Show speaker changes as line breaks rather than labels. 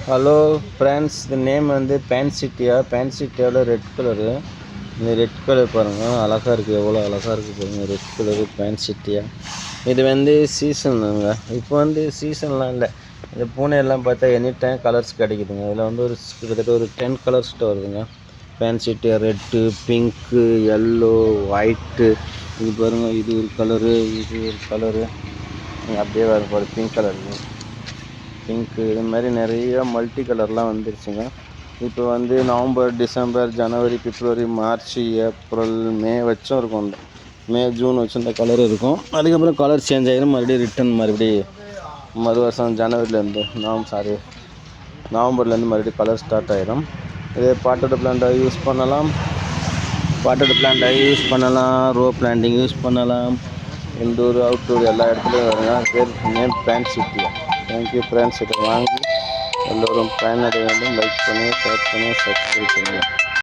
Hello friends, இந்த name வந்து பேன்சிட்டியா. பேன்சிட்டியாவில் red colour. இந்த ரெட் கலர் பாருங்கள், அழகாக இருக்குது. எவ்வளோ அழகாக இருக்குது பாருங்கள், ரெட் கலரு பேன்சிட்டியா. இது வந்து சீசனுங்க. இப்போ வந்து சீசன்லாம் இல்லை. இந்த பூனையெல்லாம் பார்த்தா எனி டைம் கலர்ஸ் கிடைக்குதுங்க. இதில் வந்து கிட்டத்தட்ட ஒரு 10 கலர்ஸ்கிட்ட வருதுங்க. பேன்சிட்டியா ரெட்டு, பிங்க்கு, எல்லோ, ஒயிட்டு. இது பாருங்கள், இது ஒரு கலரு, இது ஒரு கலரு. அப்படியே வரும் பாரு, பிங்க் கலரு, பிங்க்கு. இது மாதிரி நிறைய மல்டி கலர்லாம் வந்துருச்சுங்க. இப்போ வந்து நவம்பர், டிசம்பர், ஜனவரி, பிப்ரவரி, மார்ச், ஏப்ரல், மே வச்சும் இருக்கும். இந்த மே, ஜூன் வச்சு இந்த கலர் இருக்கும். அதுக்கப்புறம் கலர் சேஞ்ச் ஆகிடும். மறுபடியும் ரிட்டன் மறு வருஷம் ஜனவரிலேருந்து நவம்பர்லேருந்து மறுபடியும் கலர் ஸ்டார்ட் ஆகிடும். இதே பாட்டோட பிளான்ட்டாக யூஸ் பண்ணலாம். ரோ பிளான்டிங் யூஸ் பண்ணலாம். இன்டோர், அவுட்டோர் எல்லா இடத்துலையும் வருங்க. பேர் நேம் பேன்சிட்டியா. Thank you friends. இதை வாங்கி எல்லோரும் பயனடைய வேண்டும். லைக் பண்ணுங்கள், ஷேர் பண்ணுங்கள், சப்ஸ்கிரைப் பண்ணுங்கள்.